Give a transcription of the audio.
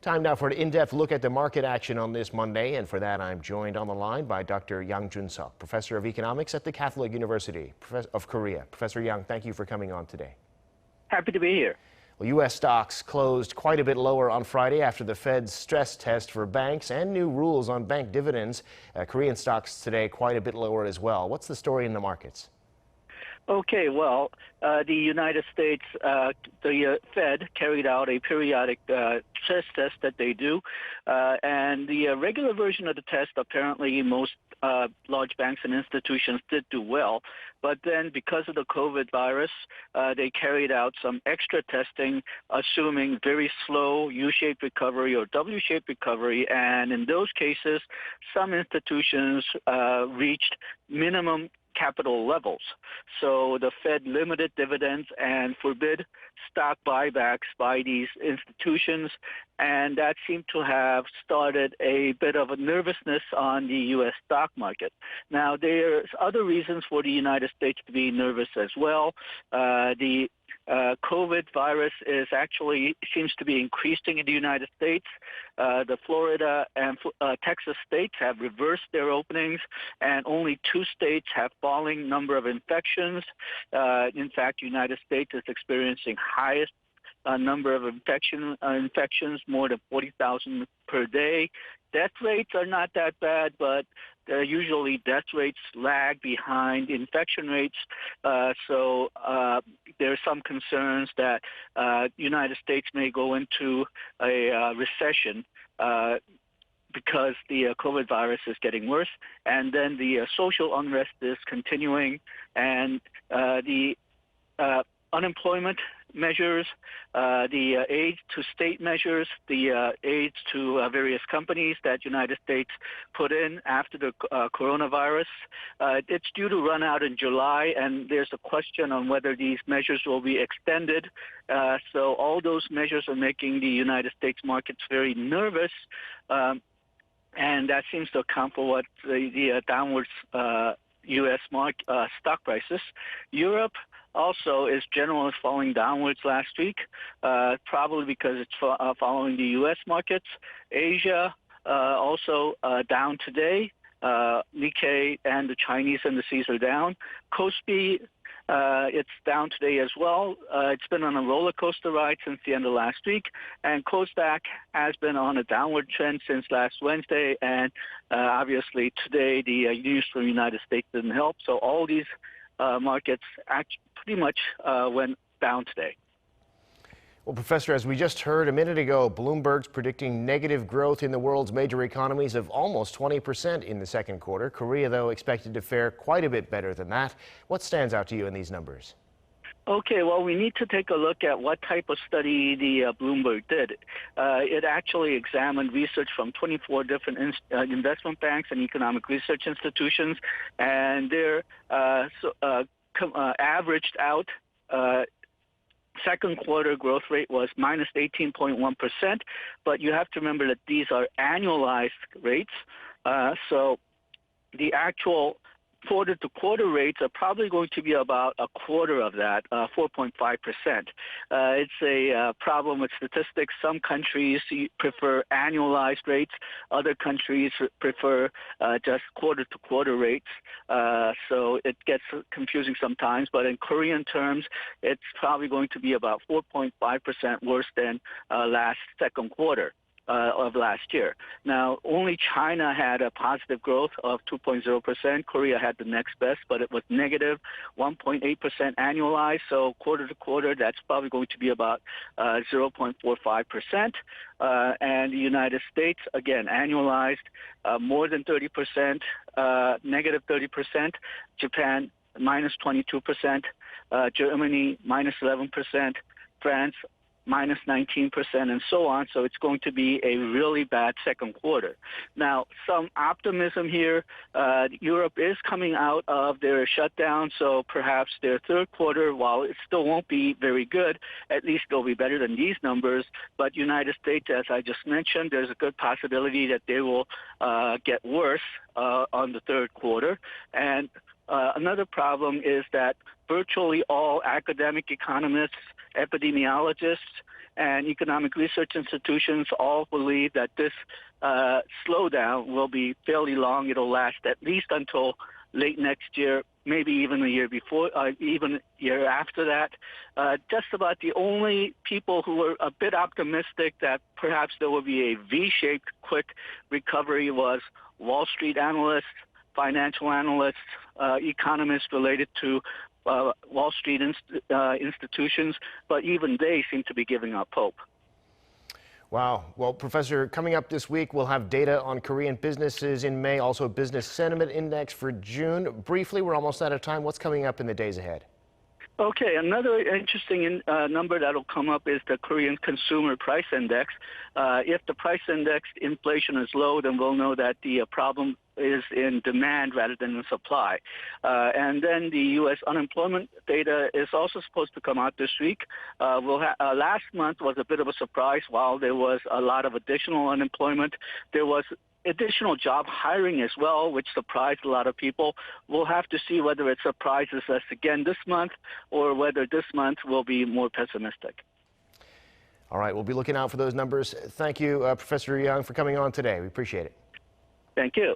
Time now for an in-depth look at the market action on this Monday, and for that I'm joined on the line by Dr. Jun-sok, professor of economics at the Catholic University of Korea. Professor Yang, thank you for coming on today. Happy to be here. Well, U.S. stocks closed quite a bit lower on Friday after the Fed's stress test for banks and new rules on bank dividends. Korean stocks today quite a bit lower as well. What's the story in the markets? Okay, well, the United States, the Fed carried out a periodic stress test that they do, and the regular version of the test, apparently most large banks and institutions did do well, but then because of the COVID virus, they carried out some extra testing, assuming very slow U-shaped recovery or W-shaped recovery, and in those cases, some institutions reached minimum capital levels. So the Fed limited dividends and forbid stock buybacks by these institutions, and that seemed to have started a bit of a nervousness on the U.S. stock market. Now, there's other reasons for the United States to be nervous as well. The COVID virus seems to be increasing in the United States. The Florida and Texas states have reversed their openings, and only 2 states have falling number of infections. In fact, the United States is experiencing highest number of infections, more than 40,000 per day. Death rates are not that bad, but usually death rates lag behind infection rates. So there are some concerns that United States may go into a recession because the COVID virus is getting worse. And then the social unrest is continuing, and the unemployment measures, the aid to state measures, the aids to various companies that United States put in after the coronavirus. It's due to run out in July, and there's a question on whether these measures will be extended. So all those measures are making the United States markets very nervous, and that seems to account for what the downwards U.S. stock prices. Europe also is generally falling downwards last week, probably because it's following the U.S. markets. Asia also down today. Nikkei and the Chinese indices are down. Kospi, it's down today as well. It's been on a roller coaster ride since the end of last week, and Kosdaq has been on a downward trend since last Wednesday, and obviously today the news from the United States didn't help. So all these markets pretty much went down today. Well, Professor, as we just heard a minute ago, Bloomberg's predicting negative growth in the world's major economies of almost 20% in the second quarter. Korea, though, expected to fare quite a bit better than that. What stands out to you in these numbers? Okay, well, we need to take a look at what type of study the Bloomberg did. It actually examined research from 24 different investment banks and economic research institutions, and they're averaged out second quarter growth rate was minus 18.1%, but you have to remember that these are annualized rates. So the actual quarter-to-quarter rates are probably going to be about a quarter of that, 4.5%. It's a problem with statistics. Some countries prefer annualized rates. Other countries prefer just quarter-to-quarter rates. So it gets confusing sometimes. But in Korean terms, it's probably going to be about 4.5% worse than last second quarter of last year. Now, only China had a positive growth of 2.0%. Korea had the next best, but it was negative 1.8% annualized. So quarter to quarter, that's probably going to be about 0.45%. And the United States, again, annualized more than 30%, negative 30%. Japan, minus 22%. Germany, minus 11%. France, minus 19%, and so on. So it's going to be a really bad second quarter. Now, some optimism here. Europe is coming out of their shutdown, so perhaps their third quarter, while it still won't be very good, at least they'll be better than these numbers. But United States, as I just mentioned, there's a good possibility that they will get worse on the third quarter. And another problem is that virtually all academic economists, epidemiologists, and economic research institutions all believe that this slowdown will be fairly long. It'll last at least until late next year, maybe even the year before, even year after that. Just about the only people who were a bit optimistic that perhaps there will be a V-shaped quick recovery was Wall Street analysts, financial analysts, economists related to Wall Street institutions, but even they seem to be giving up hope. Wow. Well, Professor, coming up this week, we'll have data on Korean businesses in May, also business sentiment index for June. Briefly, we're almost out of time. What's coming up in the days ahead? Okay, another interesting number that'll come up is the Korean Consumer Price Index. If the price index inflation is low, then we'll know that the problem is in demand rather than in supply. And then the U.S. unemployment data is also supposed to come out this week. Last month was a bit of a surprise. While there was a lot of additional unemployment, there was additional job hiring as well, which surprised a lot of people. We'll have to see whether it surprises us again this month or whether this month will be more pessimistic. All right, we'll be looking out for those numbers. Thank you, Professor Young, for coming on today. We appreciate it. Thank you.